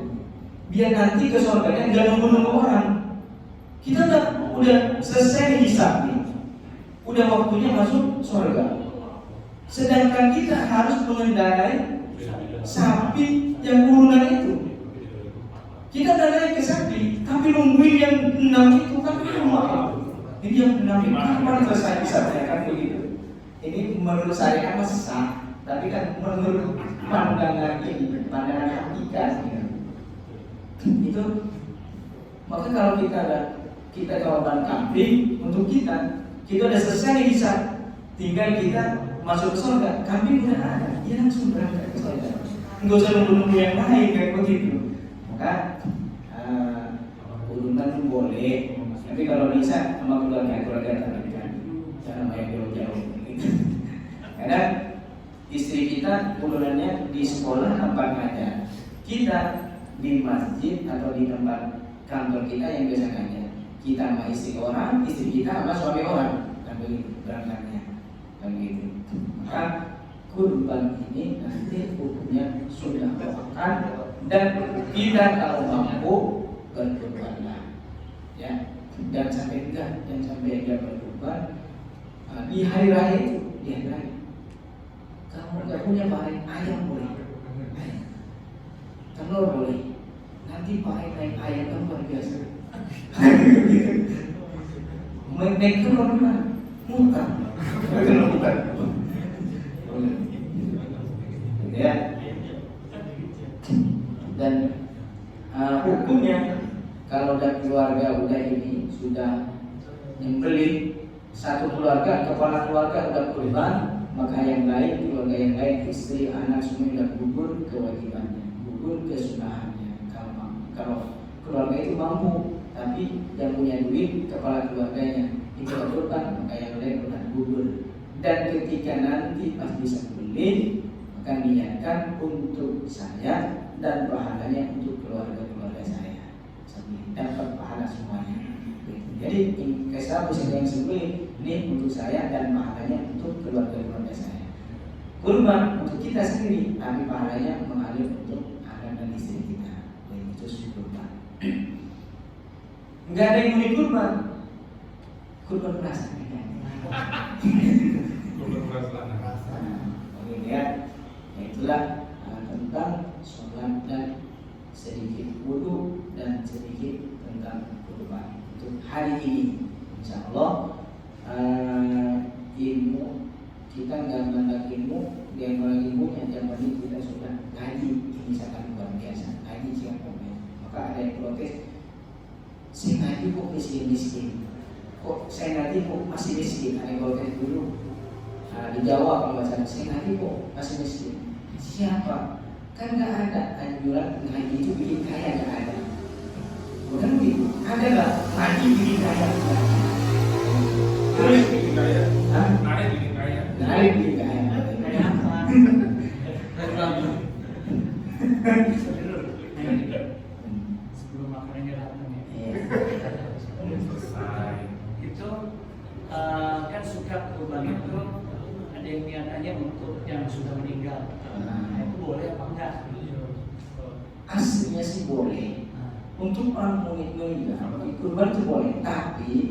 biar nanti ke surganya nggak nunggu orang. Kita udah selesai hisab nih, udah waktunya masuk surga. Sedangkan kita harus mengendarai sapi yang urunan itu. Kita udah naik ke sapi, tapi nungguin yang 6 itu kan lama. Jadi yang 6 itu kapan selesai hisabnya kan begitu. Ini menurut saya kan masih sah, tapi kan menurut pandangan ini, pandangan hakikat itu, maka kalau kita korban kambing untuk kita udah selesai hisab, tinggal kita masuk ke surga, kambing udah ada, dia langsung berangkat ke surga, nggak usah nunggu yang lain kayak begitu. Maka urunan boleh, tapi kalau bisa sama keluarga terdekat, jangan main jauh-jauh. Karena istri kita urunannya di sekolah tempat ngajar, kita di masjid atau di tempat kantor kita yang biasa ngajar. Kita sama istri orang, istri kita sama suami orang, kan berangkatnya begitu. Maka kurban ini nanti hukumnya sudah makan, dan kita kalau mampu berkurbanlah, ya. Dan sampai enggak, dan sampai dia berkurban di hari raya itu, di hari raya. Kamu nggak punya paling ayam boleh, telur boleh. Nanti paling naik ayam kan luar biasa. Naik telur mana? Bukan. Ya. Dan hukumnya kalau udah keluarga udah ini sudah nyembelih, satu keluarga, kepala keluarga udah kurban, maka yang lain, keluarga yang lain, istri, anak semua udah gugur kewajibannya, gugur kesunahannya. Kalau keluarga itu mampu, tapi yang punya duit kepala keluarganya itu kurban, maka yang lain udah gugur. Dan ketika nanti pas bisa beli, maka niatkan untuk saya dan pahalanya untuk keluarga-keluarga saya, dapat pahala semuanya. Jadi kisah yang sembelih ini untuk saya dan pahalanya untuk keluarga-keluarga saya. Kurban untuk kita sendiri, tapi pahalanya mengalir untuk anak dan istri kita. Itu kurban. Enggak ada yang mau kurban. Kurban perasaan kan.
Kurban perasaan.
Oke ya. Itulah tentang sholat dan sedikit wudu dan sedikit tentang kurban untuk hari ini. Insya Allah ilmu kita nggak mendapat ilmu, yang ilmunya zaman ini kita sudah ngaji, ini sangat luar biasa. Ngaji siapa? Maka ada yang protes, saya ngaji kok miskin, kok saya ngaji kok masih miskin. Ada yang protes dulu. Dijawab kalau bahasa saya ngaji kok masih miskin. Siapa? Kan nggak ada anjuran ngaji itu bikin kaya, nggak ada. Bukan begitu? Ada nggak ngaji bikin kaya?
Naik bikin kaya.
Hah?
Naik bikin kaya.
Naik bikin kaya. Kaya apa?
Sebelum makanannya datang ya.
Selesai.
Itu kan suka kurban itu ada yang niatannya untuk yang sudah meninggal. Nah, itu boleh apa enggak?
Aslinya sih boleh. Untuk orang meninggal, kurban itu boleh. Tapi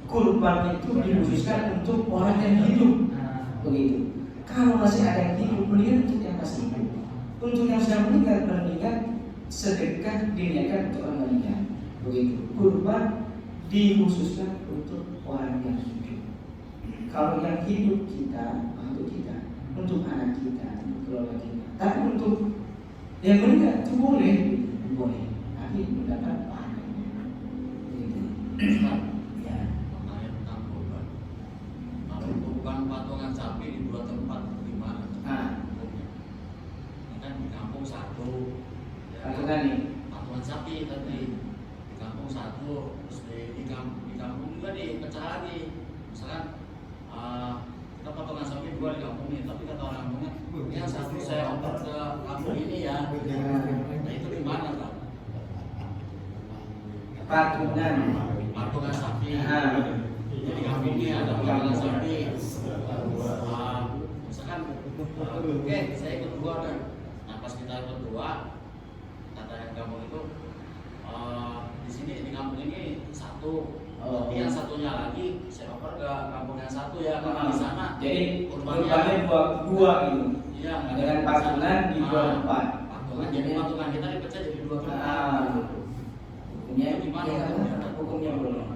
kurban itu dikhususkan untuk orang yang hidup. Begitu. Kalau masih ada yang hidup, mendingan untuk yang masih hidup. Untuk yang sudah meninggal sedekah diniatkan untuk orang meninggal. Begitu. Kurban dikhususkan untuk orang yang hidup. Kalau yang hidup kita, untuk anak kita, untuk keluarga kita. Tapi untuk yang meninggal itu boleh, tapi mendapat pahala. Begitu. Ya.
Makanya tentang kurban. Kalau kurban patungan sapi di dua tempat gimana? Ini kan di kampung satu.
Patungan nih.
Patungan sapi tadi di kampung satu, terus di kampung juga dipecah lagi. Misalkan kita patungan sapi dua di kampung ini, tapi kata orang kampungnya, yang satu saya oper ke kampung ini ya. Nah itu gimana Pak?
Patungan
sapi. Jadi kampung ini ada patungan sapi. Misalkan, oke saya ikut dua kan. Nah pas kita ikut dua, kata yang kampung itu, di sini di kampung ini satu. Tapi yang satunya lagi saya oper ke kampung yang satu ya, karena di sana.
Jadi kurbannya dua gitu.
Iya.
Dengan patungan di dua tempat.
Patungan jadi patungan kita dipecah jadi dua tempat.
Hukumnya gimana? Hukumnya boleh.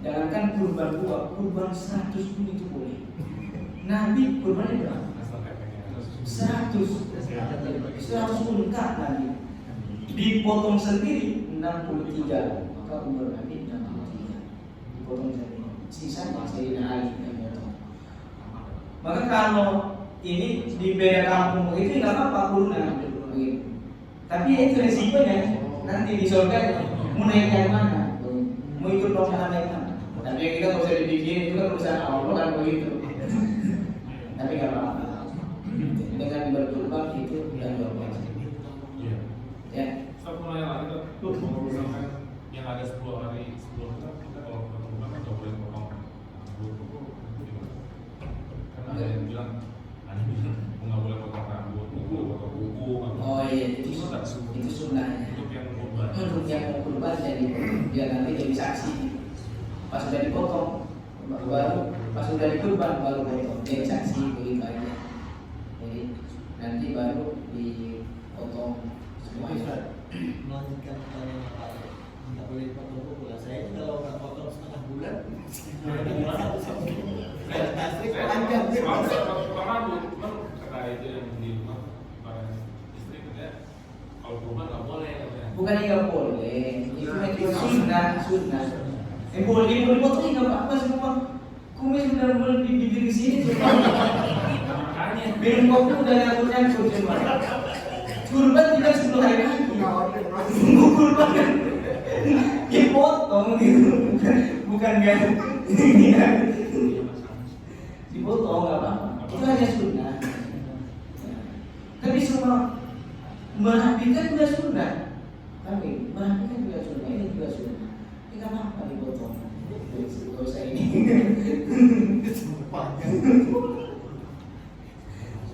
Jangankan kurban dua, kurban 100 pun itu boleh. Nabi kurbannya berapa? 100 unta Nabi. Dipotong sendiri 63, maka umur Nabi 63. Dipotong sendiri. Sisanya Sayyidina Ali yang potong. Maka kalau ini di beda kampung itu nggak apa-apa kurban begitu. Tapi itu resikonya nanti di surga mau naik yang mana? Mau ikut rombongan yang mana? Tapi kita nggak usah dibikin, itu kan urusan Allah kan begitu. Tapi nggak apa-apa. Dengan berkurban itu dan berkurban.
Iya.
Ya.
Saya mau nanya lagi tuh, misalkan yang ada 10 hari sebelum kita kalau berkurban nggak boleh potong.
punya kurban jadi biar nanti jadi saksi. Pas sudah dipotong baru pas sudah dikurban baru potong jadi saksi begitu aja. Jadi nanti baru dipotong semuanya.
Melanjutkan pertanyaan Pak, nggak boleh potong kuku lah. Saya kalau nggak potong setengah bulan, panjang.
Rambut kan kata itu yang di rumah para istri katanya kalau kurban nggak boleh katanya.
Bukan nggak boleh, itu sunnah. Boleh potong nggak apa-apa semua. Kumis sudah mulai di bibir sini cuma.
Makanya
Minum kopi udah nyangkut cuma. Kurban tidak 10 hari lagi. Tunggu kurban kan dipotong gitu, bukan dipotong nggak apa-apa. Itu hanya sunnah. Tapi semua merapikan juga sunnah. Tapi merapikan juga sunnah. Ini juga sunnah. Ini nggak apa-apa dipotong. Gak usah ini.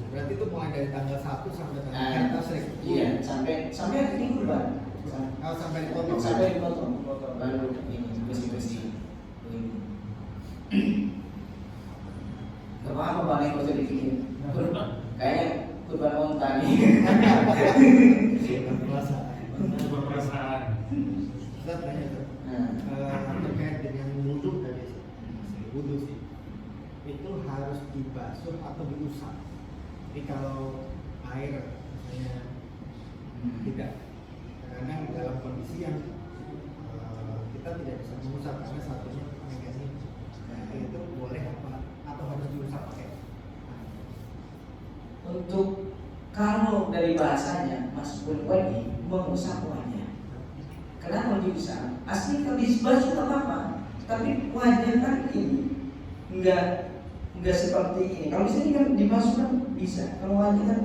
Berarti itu mulai dari tanggal 1 sampai tanggal atas
Iya, sampai hari kurban.
sampai dipotong.
Sampai dipotong baru ini bersih-bersih. Gak apa-apa Bang, yang usah dibikin. Kayaknya kurban onta nih.
berperasaan.
Saya tanya tuh, terkait dengan wudhu tadi, wudhu sih, itu harus dibasuh atau diusap? Jadi kalau air misalnya tidak, kadang dalam kondisi yang kita tidak bisa mengusap karena satunya negatif, nah itu boleh apa atau harus diusap pakai?
Untuk kalau dari bahasanya masukul wajib mengusap wajah. Kenapa diusap? Asli kalau dibasuh tak apa-apa, tapi wajah kan ini enggak seperti ini. Kalau di sini kan dibasuh kan bisa. Kalau wajah kan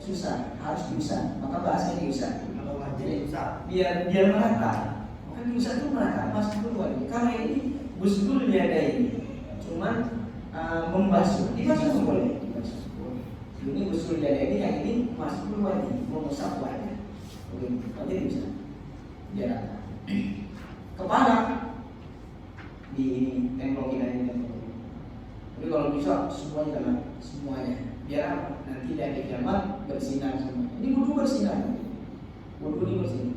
susah, harus diusap. Maka bahasanya diusap.
Kalau wajah diusap,
Biar merata. Kan diusap itu merata, masukul wajah. Kalau ini busdul dia ada ini. Cuman membasuh, dibasuh boleh. Ini usul dari ini, yang ini masuk keluar nih, mengusap wajah. Oke, nanti bisa. Biar rata. Kepala di templokin aja templokin. Tapi kalau bisa semuanya kena, semuanya. Biar apa? Nanti dari kiamat bersinar semua. Ini wudhu bersinar. Wudhu ini bersinar.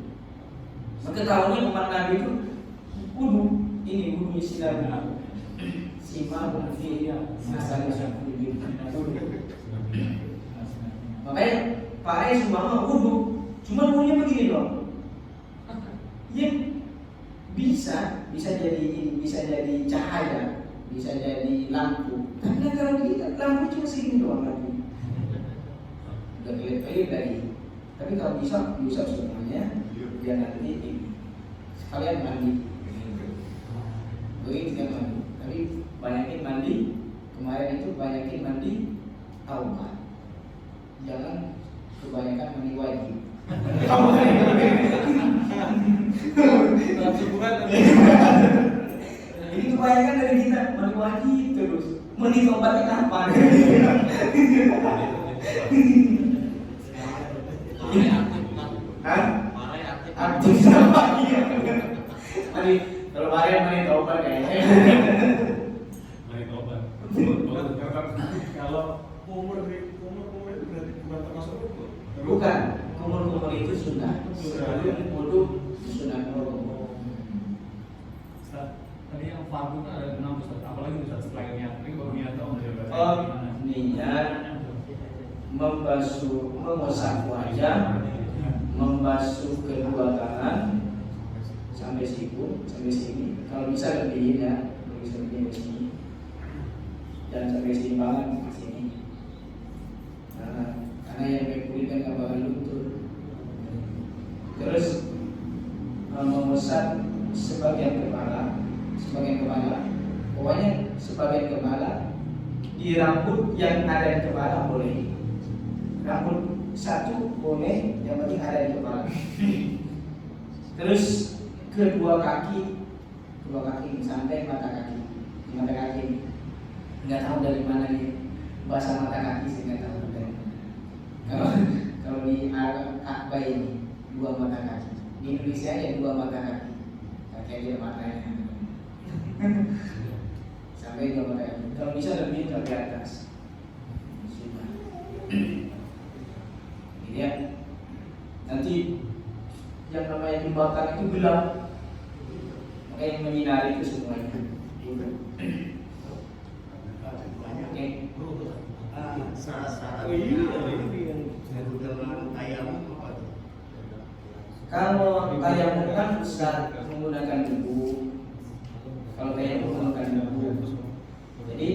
Maka tahunya umat Nabi itu wudhu ini wudhu sinar. Sima berfiya asal syafudin. Makanya Pak Ais umpama wudhu, cuma wudhunya begini dong. Ya bisa jadi ini, bisa jadi cahaya, bisa jadi lampu. Tapi kalau kita lampu cuma segini doang lagi. Udah kelihatan lagi. Tapi kalau bisa diusap semuanya, biar nanti ini sekalian mandi. Begitu kan mandi. Tapi banyakin mandi. Kemarin itu banyakin mandi taubat. Jangan kebanyakan mandi wajib. Ini kebanyakan dari kita mandi wajib terus. Mandi taubatnya kapan? Aktif sama dia. Mandi kalau mandi taubat kayaknya.
Mari tobat. Kalau umur itu berarti bukan termasuk rukun.
Bukan, kumur itu sunnah. Wudhu sunnah kumur.
Tadi yang fardu kan ada 6 Ustaz. Apalagi Ustaz selain niat. Ini baru niat dong dia berarti.
Oh, niat membasuh, mengusap wajah, membasuh kedua tangan sampai siku, sampai sini. Kalau bisa lebih ya, kalau bisa lebih dari sini. Dan sampai sini banget ke sini. Karena yang berkulit kan nggak bakal luntur. Terus mengusap sebagian kepala, pokoknya sebagian kepala. Di rambut yang ada di kepala boleh. Rambut satu boleh, yang penting ada di kepala. Terus kedua kaki sampai mata kaki. Mata kaki nggak tahu dari mana nih bahasa mata kaki sih, nggak tahu dari mana. Kalau di Ka'bah ini 2 mata kaki, Di Indonesia ada 2 mata kaki, kaki dia matanya sampai 2 mata kaki. Kalau bisa lebih ke atas. Sudah. Ya. Nanti yang namanya jembatan itu gelap, makanya menyinari itu semuanya. Oke.
Syarat-syarat
Iya.
dalam tayamum apa tuh?
Kalau tayamum kan bisa menggunakan debu. Kalau tayamum menggunakan debu. Jadi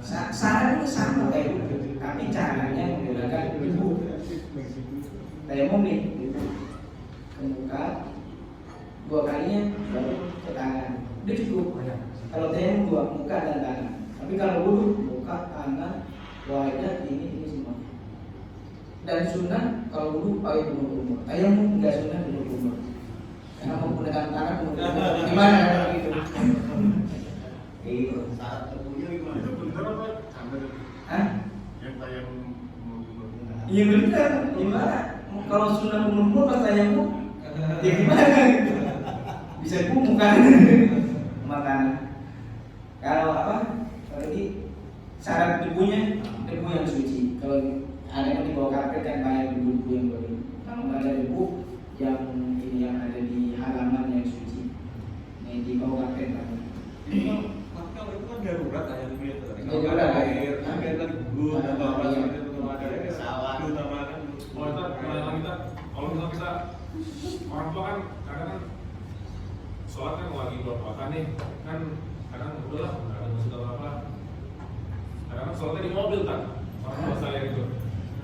syarat itu sama kayak debu, tapi caranya menggunakan debu. Tayamum nih, ke muka 2 kalinya baru ke tangan. Udah cukup. Kalau tayamum 2 muka dan tangan. Tapi kalau wudu muka, tangan, wajah, ini semua. Dan sunnah kalau wudu pakai kumur-kumur. Tayamum enggak sunnah kumur-kumur. Karena menggunakan tangan kumur-kumur. Gimana kalau gitu? Gitu.
Syarat tebunya gimana?
Itu bener apa? Sampai
Hah?
yang tayang
Iya benar. Gimana? Kalau sunnah kumur-kumur pas tayamum, ya gimana? Bisa kumur kan? Makanan. Kalau apa? Kalau ini syarat debunya debu yang suci. Kalau ada yang di bawah karpet kan banyak debu yang boleh. Kalau nggak ada debu yang ini yang ada di halaman yang suci, ini di bawah karpet kan.
kalau itu kan darurat kayak gitu.
Darurat,
air,
ya.
kan gua atau apa
Iya.
itu ada
Pesawat.
diutamakan. Oh kita kalau misalnya kita orang tua kan kadang kan sholat kan lagi buat makan nih kan kadang udahlah nggak ada maksud apa. Kadang sholatnya di mobil kan orang tua saya itu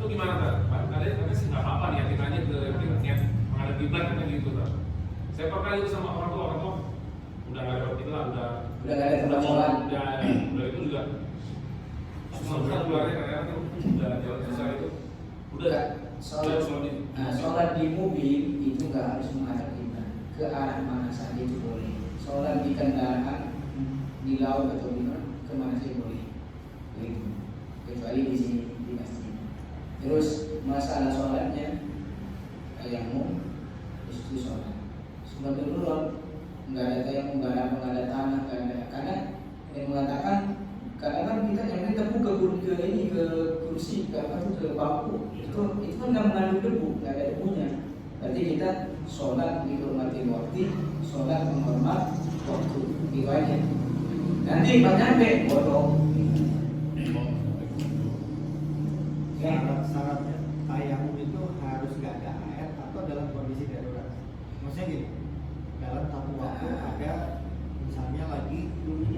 gimana kan? Kadang sih nggak apa-apa niatin aja ke niat menghadap kiblat kan gitu kan. Saya pernah itu sama orang tua udah nggak dapat kita lah udah
nggak ada tempat sholat.
udah itu juga susah keluarnya kadang-kadang kan udah jalan susah itu udah
Sholat di mobil itu nggak harus menghadap kiblat, ke arah mana saja itu boleh. Sholat di kendaraan, di laut atau di mana, kemana saja boleh. Begitu. Kecuali di sini di masjid. Terus masalah sholatnya tayamum itu sholat. Sebab dulu nggak ada tayamum, nggak ada tanah, nggak ada. Karena yang mengatakan kadang-kadang kita yang kita buka ke kursi ke apa tuh ke bangku itu kan nggak mengandung debu, nggak ada debunya. Berarti kita sholat dihormati waktu, sholat menghormat waktu itu aja. Nanti pas nyampe bodoh. Ya.
Syaratnya tayamum itu harus gak ada air atau dalam kondisi darurat. Maksudnya gini, dalam satu waktu ada misalnya lagi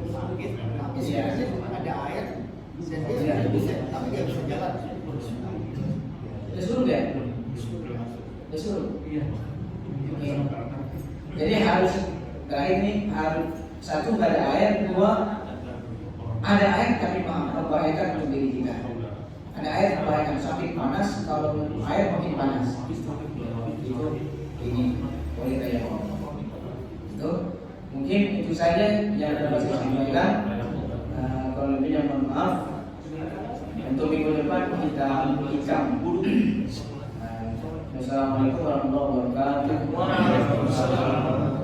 sakit, tapi sebenarnya cuma ada air dan dia sudah bisa, tapi dia bisa jalan.
Disuruh deh. Disuruh.
Iya.
Oke. Jadi harus terakhir nih harus satu nggak ada air, 2 ada air tapi membahayakan untuk diri kita. Ada air membahayakan sakit panas, kalau air makin panas. Itu ini boleh tayamum. Itu mungkin itu saja yang dapat saya sampaikan. Kalau lebih yang mohon maaf. Untuk minggu depan kita hikam. Assalamualaikum warahmatullahi wabarakatuh.